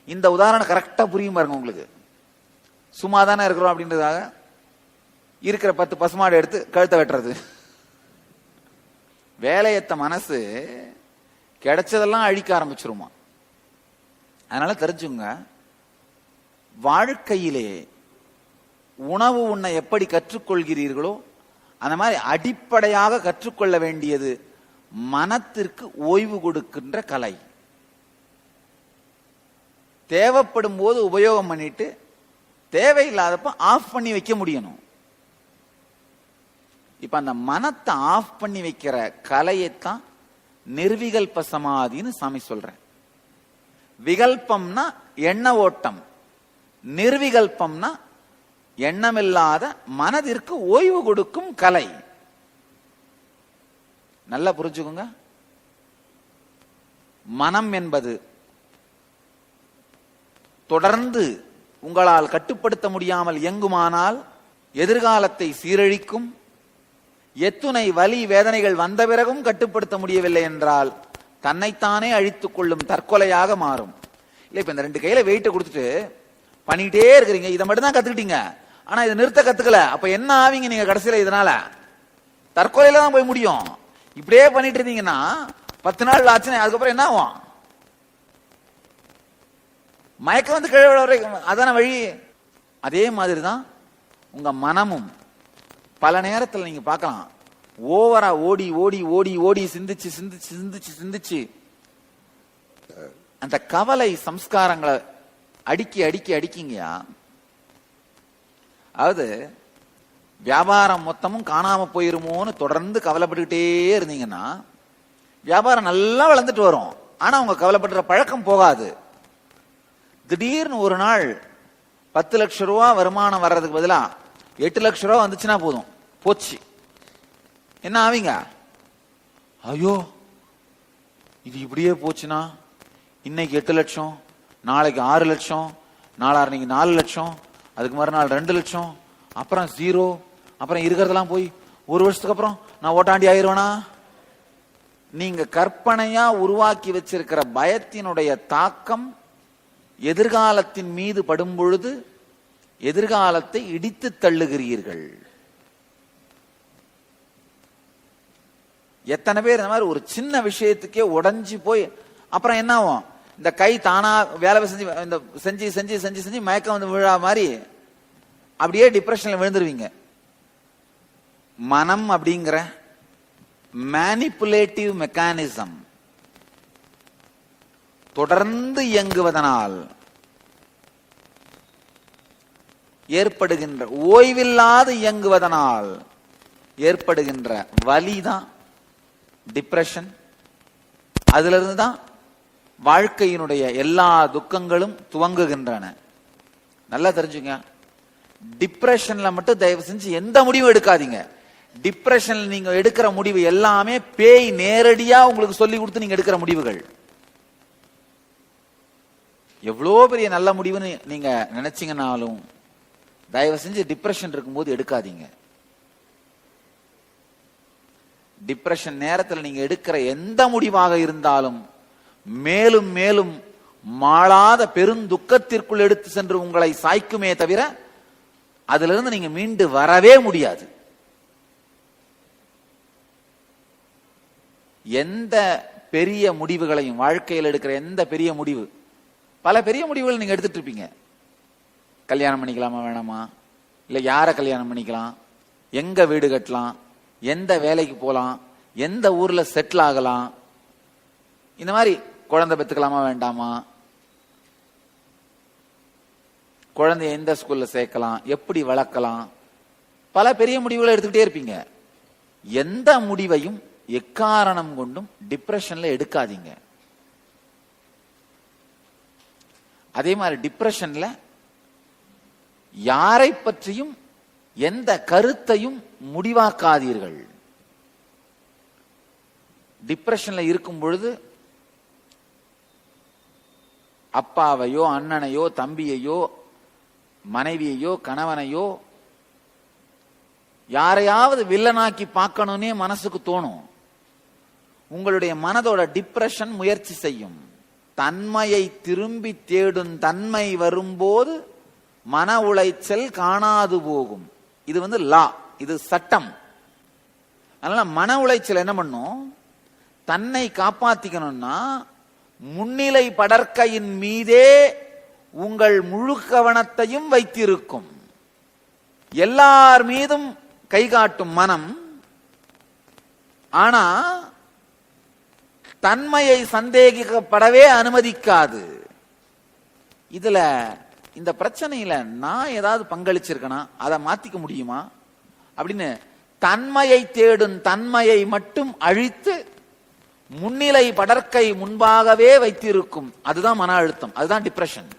A: இந்த உதாரணம் கரெக்டா புரியும் பாருங்க உங்களுக்கு. சும்மாதானே இருக்கிறோம் அப்படின்றதாக இருக்கிற 10 பசுமாடு எடுத்து கழுத்தை வெட்டுறது. வேலையத்த மனசு கிடைச்சதெல்லாம் அழிக்க ஆரம்பிச்சிருமா. அதனால தெரிஞ்சுங்க, வாழ்க்கையிலே உணவு உண்ண எப்படி கற்றுக்கொள்கிறீர்களோ அந்த மாதிரி அடிப்படையாக கற்றுக்கொள்ள வேண்டியது மனத்திற்கு ஓய்வு கொடுக்கின்ற கலை. தேவைப்படும் போது உபயோகம் பண்ணிட்டு தேவையில்லாதப்ப ஆஃப் பண்ணி வைக்க முடியணும். இப்ப அந்த மனத்தை ஆஃப் பண்ணி வைக்கிற கலையைத்தான் நிர்விகல்ப சமாதின்னு சாமி சொல்றேன். விகல்பம்னா எண்ண ஓட்டம், நிர்விகல்பம்னா எண்ணமில்லாத மனதிற்கு ஓய்வு கொடுக்கும் கலை. நல்லா புரிஞ்சுக்கோங்க. மனம் என்பது தொடர்ந்து உங்களால் கட்டுப்படுத்த முடியாமல் இயங்குமானால் எதிர்காலத்தை சீரழிக்கும். எத்துணை வலி வேதனைகள் வந்த பிறகும் கட்டுப்படுத்த முடியவில்லை என்றால் தன்னைத்தானே அழித்துக் கொள்ளும் தற்கொலையாக மாறும். இல்ல இப்ப இந்த 2 கையில வெயிட்ட கொடுத்துட்டு பண்ணிட்டே இருக்கிறீங்க, இதை மட்டும் தான் கத்துக்கிட்டீங்க, ஆனா இதை நிறுத்த கத்துக்கல. அப்ப என்ன ஆவீங்க நீங்க கடைசியில? இதனால தற்கொலையில தான் போய் முடியும். இப்படியே பண்ணிட்டு இருந்தீங்கன்னா 10 நாள் ஆச்சுன்னா அதுக்கப்புறம் என்ன ஆகும்? மயக்கம் வந்து கீழே வரைக்கும் அதான வழி. அதே மாதிரிதான் உங்க மனமும். பல நேரத்தில் நீங்க பார்க்கலாம், ஓவரா ஓடி ஓடி ஓடி ஓடி சிந்திச்சு சிந்திச்சு சிந்திச்சு சிந்திச்சு அந்த கவலை சம்ஸ்காரங்களை அடுக்கி அடுக்கி அடிக்கிங்கயா. அதாவது வியாபாரம் மொத்தமும் காணாம போயிருமோன்னு தொடர்ந்து கவலைப்பட்டுக்கிட்டே இருந்தீங்கன்னா வியாபாரம் நல்லா வளர்ந்துட்டு வரும். ஆனா உங்க கவலைப்படுற பழக்கம் போகாது. திடீர்னு ஒரு நாள் 10 லட்சம் ரூபா வருமானம் வர்றதுக்கு பதிலா 8 லட்சம் ரூபா வந்துச்சுன்னா போதும், போச்சு. என்ன ஆவீங்க? ஐயோ இது இப்படியே போச்சுன்னா இன்னைக்கு 8 லட்சம், நாளைக்கு 6 லட்சம், நாளான்னைக்கு 4 லட்சம், அதுக்கு மறுநாள் 2 லட்சம், அப்புறம் 0, அப்புறம் இருக்கிறதெல்லாம் போய் 1 வருஷத்துக்கு அப்புறம் நான் ஓட்டாண்டி ஆயிருவேனா? நீங்க கற்பனையா உருவாக்கி வச்சிருக்கிற பயத்தினுடைய தாக்கம் எதிர்காலத்தின் மீது படும் பொழுது எதிர்காலத்தை இடித்து தள்ளுகிறீர்கள். எத்தனை பேர் இந்த மாதிரி ஒரு சின்ன விஷயத்துக்கே உடைஞ்சு போய் அப்புறம் என்ன ஆகும்? இந்த கை தானா வேலை செஞ்சு இந்த செஞ்சு செஞ்சு செஞ்சு செஞ்சு மயக்கம் வந்து விழா மாதிரி அப்படியே டிப்ரெஷன்ல விழுந்துருவீங்க. மனம் அப்படிங்கிற மேனிபுலேட்டிவ் மெக்கானிசம் தொடர்ந்து இயங்குவதனால் ஏற்படுகின்ற, ஓய்வில்லாது இயங்குவதனால் ஏற்படுகின்ற வலிதான் டிப்ரெஷன். அதுல இருந்து தான் வாழ்க்கையினுடைய எல்லா துக்கங்களும் துவங்குகின்றன. நல்லா தெரிஞ்சுங்க. டிப்ரெஷன்ல மட்டும் தயவு செஞ்சு எந்த முடிவும் எடுக்காதீங்க. டிப்ரெஷன்ல நீங்க எடுக்கிற முடிவு எல்லாமே பேய் நேரடியா உங்களுக்கு சொல்லி கொடுத்து நீங்க எடுக்கிற முடிவுகள். எவ்வளோ பெரிய நல்ல முடிவுன்னு நீங்க நினைச்சீங்கன்னாலும் தயவு செஞ்சு டிப்ரெஷன் இருக்கும்போது எடுக்காதீங்க. டிப்ரெஷன் நேரத்தில் நீங்க எடுக்கிற எந்த முடிவாக இருந்தாலும் மேலும் மேலும் மாளாத பெருந்துக்கத்திற்குள் எடுத்து சென்று உங்களை சாய்க்குமே தவிர அதிலிருந்து நீங்க மீண்டு வரவே முடியாது. எந்த பெரிய முடிவுகளையும் வாழ்க்கையில் எடுக்கிற எந்த பெரிய முடிவு, பல பெரிய முடிவுகள் நீங்க எடுத்துட்டு இருப்பீங்க. கல்யாணம் பண்ணிக்கலாமா வேணாமா, இல்ல யார கல்யாணம் பண்ணிக்கலாம், எங்க வீடு கட்டலாம், எந்த வேலைக்கு போலாம், எந்த ஊர்ல செட்டில் ஆகலாம், இந்த மாதிரி குழந்தை பெத்துக்கலாமா வேண்டாமா, குழந்தைய எந்த ஸ்கூல்ல சேர்க்கலாம், எப்படி வளர்க்கலாம், பல பெரிய முடிவுகளை எடுத்துக்கிட்டே இருப்பீங்க. எந்த முடிவையும் எக்காரணம் கொண்டும் டிப்ரெஷன்ல எடுக்காதீங்க. அதே மாதிரி டிப்ரெஷன்ல யாரை பற்றியும் எந்த கருத்தையும் முடிவாக்காதீர்கள். டிப்ரெஷன்ல இருக்கும் பொழுது அப்பாவையோ அண்ணனையோ தம்பியையோ மனைவியையோ கணவனையோ யாரையாவது வில்லனாக்கி பார்க்கணும்னே மனசுக்கு தோணும். உங்களுடைய மனதோட டிப்ரெஷன் முயற்சி செய்யும். தன்மையை திரும்பி தேடும் தன்மை வரும்போது மன உளைச்சல் காணாது போகும். இது லா, இது சட்டம். அதனால மன உளைச்சல் என்ன பண்ணும்? தன்னை காப்பாத்திக்கணும்னா முன்னிலை படற்கையின் மீதே உங்கள் முழு கவனத்தையும் வைத்திருக்கும். எல்லார் மீதும் கை காட்டும் மனம், ஆனா தன்மையை சந்தேகிக்கப்படவே அனுமதிக்காது. இதுல இந்த பிரச்சனையில நான் ஏதாவது பங்களிச்சிருக்கனா, அதை மாத்திக்க முடியுமா அப்படின்னு தன்மையை தேடும் தன்மையை மட்டும் அழித்து முன்னிலை படற்கை முன்பாகவே வைத்திருக்கும். அதுதான் மன அழுத்தம், அதுதான் டிப்ரெஷன்.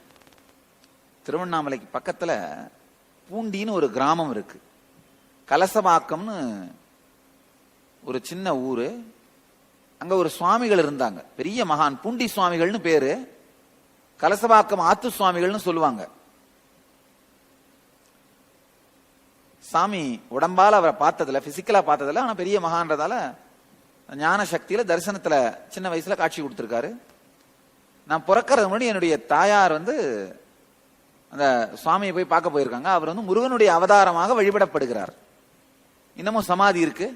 A: திருவண்ணாமலைக்கு பக்கத்துல பூண்டின்னு ஒரு கிராமம் இருக்கு. கலசபாக்கம்னு ஒரு சின்ன ஊரு. அங்க ஒரு சுவாமிகள் இருந்தாங்க, பெரிய மகான், பூண்டி சுவாமிகள்னு பேரு. கலசபாக்கம் ஆத்து சுவாமிகள்னு சொல்லுவாங்க. சாமி உடம்பால அவரை பார்த்ததுல, பிசிக்கலா பார்த்ததுல, ஆனா பெரிய மகான்றதால ஞான சக்தியில தரிசனத்துல சின்ன வயசுல காட்சி கொடுத்திருக்காரு. நான் பிறக்கிறது முன்னாடி என்னுடைய தாயார் அந்த சுவாமியை போய் பார்க்க போயிருக்காங்க. அவர் முருகனுடைய அவதாரமாக வழிபடப்படுகிறார். இன்னமும் சமாதி இருக்கு.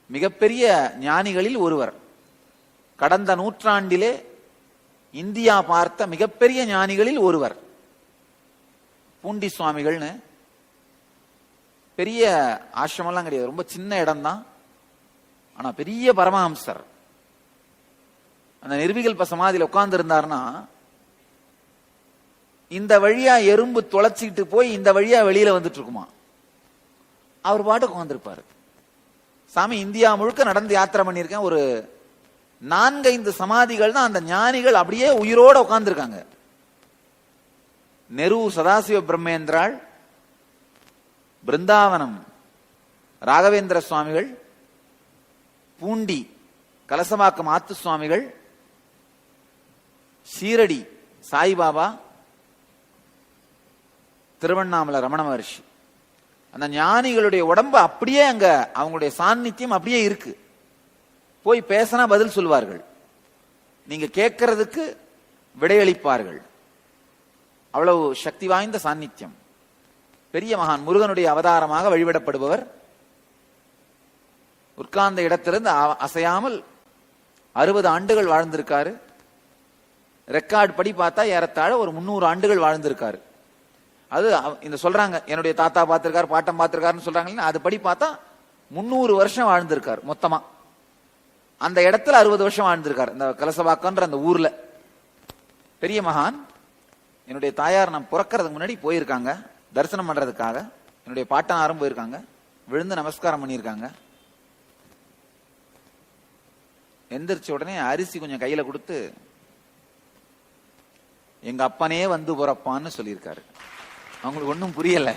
A: மிகப்பெரிய ஞானிகளில் ஒருவர். கடந்த நூற்றாண்டிலே இந்தியா பார்த்த மிகப்பெரிய ஞானிகளில் ஒருவர் பூண்டி சுவாமிகள்னு. பெரிய ஆசிரமெல்லாம் கிடையாது, ரொம்ப சின்ன இடம் தான். ஆனா பெரிய பரமஹம்சர் அந்த நிர்விகல்ப சமாதியில உட்கார்ந்து இருந்தாருன்னா, இந்த வழியா எறும்பு தொலைச்சிக்கிட்டு போய் இந்த வழியா வெளியில வந்துட்டு இருக்குமா, அவர் பாட்டு உட்கார்ந்துருப்பாரு. சாமி இந்தியா முழுக்க நடந்து யாத்திரை பண்ணியிருக்கேன், ஒரு 4-5 சமாதிகள் தான் அந்த ஞானிகள் அப்படியே உயிரோட உட்கார்ந்துருக்காங்க. நெரூர் சதாசிவ பிரம்மேந்திராள், பிருந்தாவனம் ராகவேந்திர சுவாமிகள், பூண்டி கலசமாக்கம் ஆத்து சுவாமிகள், ஷீரடி சாய்பாபா, திருவண்ணாமலை ரமண மகர்ஷி, அந்த ஞானிகளுடைய உடம்பு அப்படியே அங்க அவங்களுடைய சாநித்தியம் அப்படியே இருக்கு. போய் பேசினா பதில் சொல்வார்கள், நீங்க கேட்கறதுக்கு விடையளிப்பார்கள். அவ்வளவு சக்தி வாய்ந்த சாநித்தியம். பெரிய மகான், முருகனுடைய அவதாரமாக வழிபடப்படுபவர். உட்கார்ந்த இடத்திலிருந்து அசையாமல் 60 ஆண்டுகள் வாழ்ந்திருக்காரு. ரெக்கார்டு படி பார்த்தா ஏறத்தாழ ஒரு 300 ஆண்டுகள் வாழ்ந்திருக்காரு. அது இந்த சொல்றாங்க, என்னுடைய தாத்தா பார்த்திருக்காரு, பாட்டம் பார்த்திருக்காருன்னு சொல்றாங்க. அது படி பார்த்தா 300 வருஷம் வாழ்ந்திருக்காரு மொத்தமா. அந்த இடத்துல 60 வருஷம் வாழ்ந்திருக்காரு, இந்த கலசவாக்கன்ற அந்த ஊர்ல. பெரிய மகான். என்னுடைய தாயார் நான் பிறக்கிறதுக்கு முன்னாடி போயிருக்காங்க தரிசனம் பண்றதுக்காக. என்னுடைய பாட்டனாரும் போயிருக்காங்க, விழுந்து நமஸ்காரம் பண்ணியிருக்காங்க. எந்திரிச்ச உடனே அரிசி கொஞ்சம் கையில கொடுத்து, எங்க அப்பனே வந்து பிறப்பான்னு சொல்லியிருக்காரு. அவங்களுக்கு ஒன்றும் புரியல.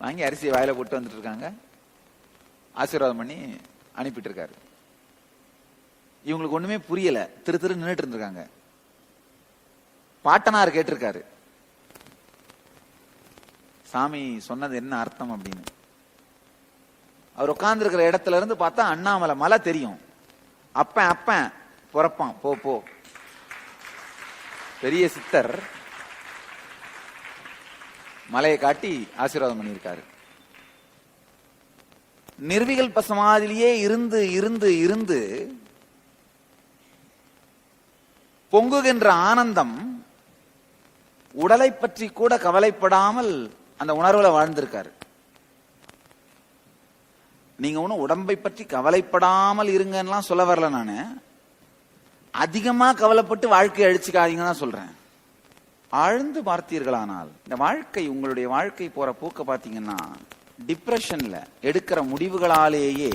A: வாங்கி அரிசியை வாயில போட்டு வந்துட்டு இருக்காங்க, ஆசீர்வாதம் பண்ணி அனுப்பிட்டு இருக்காரு. இவங்களுக்கு ஒண்ணுமே புரியல, திரு நின்றுட்டு இருந்திருக்காங்க. பாட்டனார் கேட்டிருக்காரு, சாமி சொன்னது என்ன அர்த்தம் அப்படின்னு. அவர் உட்கார்ந்து இருக்கிற இடத்துல இருந்து பார்த்தா அண்ணாமலை மலை தெரியும். அப்பன் அப்பன் பிறப்பான், போ போ. பெரிய சித்தர் மலையை காட்டி ஆசீர்வாதம் பண்ணியிருக்காரு. நிர்விகல்ப சமாதியிலேயே இருந்து இருந்து இருந்து பொங்குகின்ற ஆனந்தம் உடலை பற்றி கூட கவலைப்படாமல் அந்த உணர்வுல வாழ்ந்திருக்காரு. நீங்க ஒன்னும் உடம்பை பற்றி கவலைப்படாமல் இருங்கன்னா சொல்ல வரல, நானு அதிகமா கவலைப்பட்டு வாழ்க்கையை அழிச்சுக்காதீங்கன்னு தான் சொல்றேன். ஆழ்ந்து பார்த்தீர்களானால் இந்த வாழ்க்கை, உங்களுடைய வாழ்க்கை போற போக்க பாத்தீங்கன்னா, டிப்ரெஷன்ல எடுக்கிற முடிவுகளாலேயே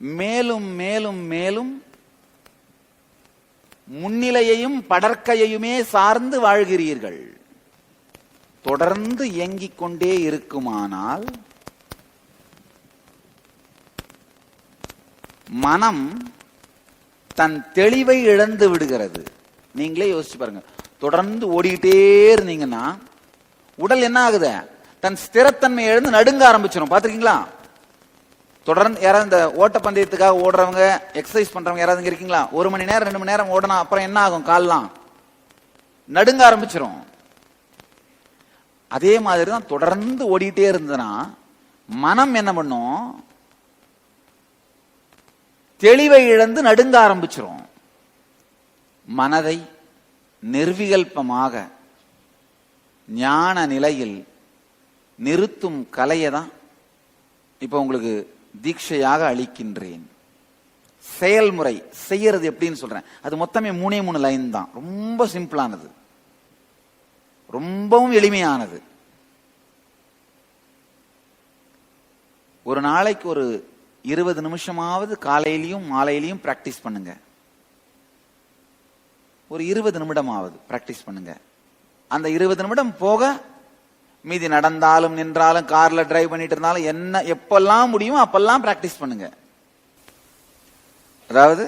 A: மேலும் மேலும் மேலும் முன்னிலையையும் படற்கையுமே சார்ந்து வாழ்கிறீர்கள். தொடர்ந்து இயங்கிக் கொண்டே இருக்குமானால் மனம் தன் தெளிவை இழந்து விடுகிறது. நீங்களே யோசிச்சு பாருங்க. தொடர்ந்து ஓடிக்கிட்டே இருந்தீங்கன்னா உடல் என்ன ஆகுது, தன் ஸ்திரத்தன்மை இழந்து நடுங்க ஆரம்பிச்சிடும். பாத்திருக்கீங்களா? தொடர்ந்து யாராவது இந்த ஓட்டப்பந்தயத்துக்காக ஓடுறவங்க, எக்ஸசைஸ் பண்றவங்க யாராவது இருக்கீங்களா? 1 மணி நேரம் 2 மணி நேரம் ஓடனா அப்புறம் என்ன ஆகும், கால்லாம் நடுங்க ஆரம்பிச்சிடும். அதே மாதிரி தான் தொடர்ந்து ஓடிட்டே இருந்ததுன்னா மனம் என்ன பண்ணும், தெளிவை இழந்து நடுங்க ஆரம்பிச்சிரும். மனதை நிர்விகல்பமாக ஞான நிலையில் நிறுத்தும் கலையை தான் இப்ப உங்களுக்கு தீட்சையாக அளிக்கின்றேன். செயல்முறை செய்யறது எப்படின்னு சொல்றேன். அது மொத்தமே 3 லைன் தான். ரொம்ப சிம்பிளானது, ரொம்பவும் எளிமையானது. ஒரு நாளைக்கு ஒரு 20 நிமிஷமாவது காலையிலையும் மாலையிலையும் பிராக்டிஸ் பண்ணுங்க. ஒரு 20 நிமிடமாவது பிராக்டிஸ் பண்ணுங்க. அந்த 20 நிமிடம் போக மீதி நடந்தாலும் நின்றாலும் கார்ல டிரைவ் பண்ணிட்டு இருந்தாலும் என்ன எப்பெல்லாம் முடியுமோ அப்பெல்லாம் பிராக்டிஸ் பண்ணுங்க. அதாவது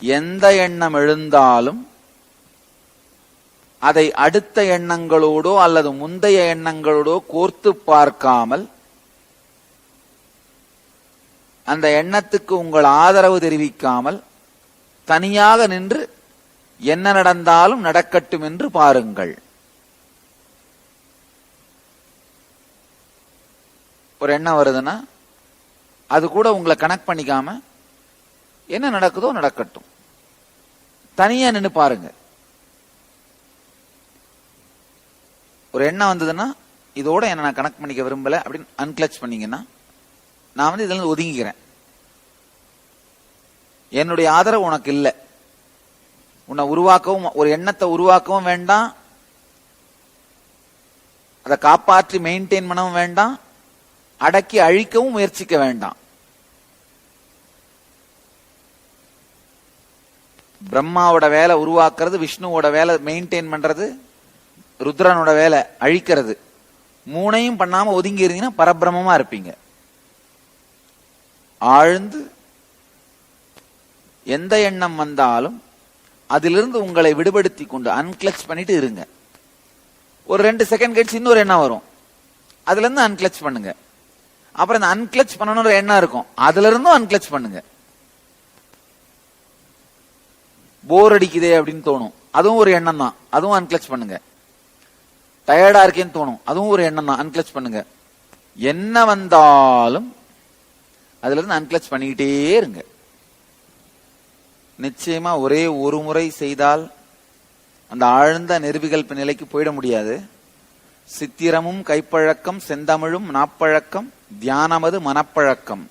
A: எந்த எண்ணம் எழுந்தாலும் அதை அடுத்த எண்ணங்களோடோ அல்லது முந்தைய எண்ணங்களோடோ கோர்த்து பார்க்காமல் அந்த எண்ணத்துக்கு உங்கள் ஆதரவு தெரிவிக்காமல் தனியாக நின்று என்ன நடந்தாலும் நடக்கட்டும் என்று பாருங்கள். ஒரு எண்ணம் வருதுன்னா அது கூட உங்களை கனெக்ட் பண்ணிக்காம என்ன நடக்குதோ நடக்கட்டும், தனியா நின்று பாருங்க. ஒரு ஒரு எண்ணம் வந்ததுன்னா இதோட என்ன நான் கனெக்ட் பண்ணிக்க விரும்பல அப்படின்னு அன்கிளச் பண்ணீங்கன்னா நான் வந்து இதுல இருந்து ஒதுங்கிக்கிறேன். என்னுடைய ஆதரவு உனக்கு இல்லை. உன்னை உருவாக்கவும், ஒரு எண்ணத்தை உருவாக்கவும் வேண்டாம், அதை காப்பாற்றி மெயின்டைன் பண்ணவும் வேண்டாம், அடக்கி அழிக்கவும் முயற்சிக்க வேண்டாம். பிரம்மாவோட வேலை உருவாக்குறது, விஷ்ணுவோட வேலை மெயின்டைன் பண்றது, ருத்ரனோட வேலை அழிக்கிறது. மூணையும் பண்ணாம ஒதுங்கி இருந்தீங்கன்னா பரபிரமமா இருப்பீங்க. ஆழ்ந்து எந்த எண்ணம் வந்தாலும் அதிலிருந்து உங்களை விடுபடுத்தி கொண்டு அன்கிளச் பண்ணிட்டு இருங்க. ஒரு 2 செகண்ட் கழிச்சு இன்னொரு எண்ணம் வரும், அதுல இருந்து அன்கிளச் பண்ணுங்க. அப்புறம் இந்த அன்கிளச் பண்ணணும்னு எண்ணம் இருக்கும், அதுல இருந்தும் அன்கிளச் பண்ணுங்க. போர் அடிக்குதே அப்படின்னு தோணும், அதுவும் ஒரு எண்ணம் தான், அதுவும் அன்கிளச் பண்ணுங்க. டயர்டா இருக்கேன்னு தோணும், அதுவும் ஒரு எண்ணம் தான், அன்கிளச் பண்ணுங்க. என்ன வந்தாலும் அதுல இருந்து அன்கிளச் பண்ணிக்கிட்டே இருங்க. நிச்சயமா ஒரே ஒரு முறை செய்தால் அந்த ஆழ்ந்த நிர்விகல்ப நிலைக்கு போயிட முடியாது. சித்திரமும் கைப்பழக்கம், செந்தமிழும் நாப்பழக்கம், தியானமது மனப்பழக்கம்.